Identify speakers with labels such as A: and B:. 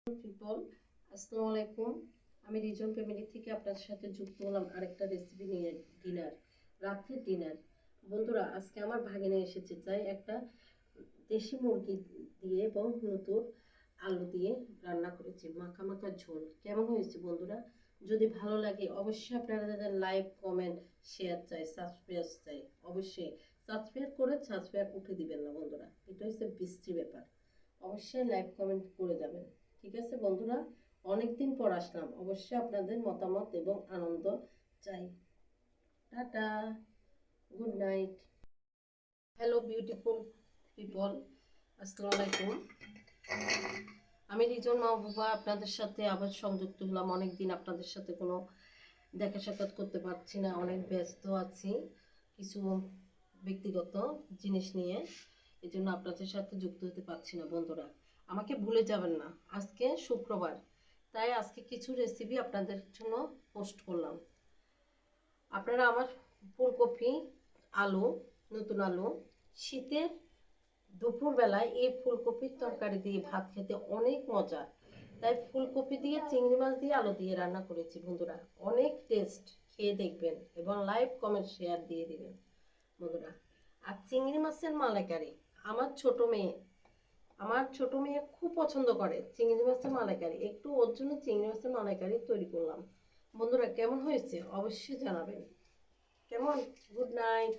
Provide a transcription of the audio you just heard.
A: People, আসসালামু আলাইকুম। আমি রিজন ফ্যামিলি থেকে আপনাদের সাথে যুক্ত হলাম আরেকটা রেসিপি নিয়ে। রাত্রের ডিনার। বন্ধুরা, আজকে আমার ভাগিনা এসেছে, তাই একটা দেশি মুরগি দিয়ে এবং নতুন আলু দিয়ে রান্না করেছি, মাখা মাখা ঝোল। কেমন হয়েছে বন্ধুরা? যদি ভালো লাগে অবশ্যই আপনারা লাইক, কমেন্ট, শেয়ার চাই, সাবস্ক্রাইব চাই। অবশ্যই সাবস্ক্রাইব করে সাবস্ক্রাইব উঠে দিবেন না বন্ধুরা, এটা হচ্ছে বৃষ্টি ব্যাপার। অবশ্যই লাইক কমেন্ট করে যাবেন। ঠিক আছে বন্ধুরা, অনেকদিন পর আসলাম, অবশ্যই আপনাদের মতামত এবং আনন্দ চাই। Tata, good night. Hello beautiful people, আসসালামু আলাইকুম। আমি রিজন মাহবুবা আপনাদের সাথে আবার সংযুক্ত হলাম। অনেকদিন আপনাদের সাথে কোনো দেখা সাক্ষাৎ করতে পারছি না, অনেক ব্যস্ত আছি কিছু ব্যক্তিগত জিনিস নিয়ে, এই জন্য আপনাদের সাথে যুক্ত হতে পারছি না। বন্ধুরা, আমাকে ভুলে যাবেন না। আজকে শুক্রবার, তাই আজকে কিছু রেসিপি আপনাদের জন্য পোস্ট করলাম। আপনারা আমার ফুলকপি, আলু, নতুন আলু, শীতের দুপুরবেলায় এই ফুলকপির তরকারি দিয়ে ভাত খেতে অনেক মজা। তাই ফুলকপি দিয়ে চিংড়ি মাছ দিয়ে আলু দিয়ে রান্না করেছি বন্ধুরা, অনেক টেস্ট। খেয়ে দেখবেন এবং লাইক কমেন্ট শেয়ার দিয়ে দিবেন বন্ধুরা। আর চিংড়ি মাছের মালাইকারি, আমার ছোট মেয়ে খুব পছন্দ করে চিংড়ি মাছের মালাইকারি। একটু ওর জন্য চিংড়ি মাছের মালাইকারি তৈরি করলাম। বন্ধুরা, কেমন হয়েছে অবশ্যই জানাবেন। কেমন? Good night.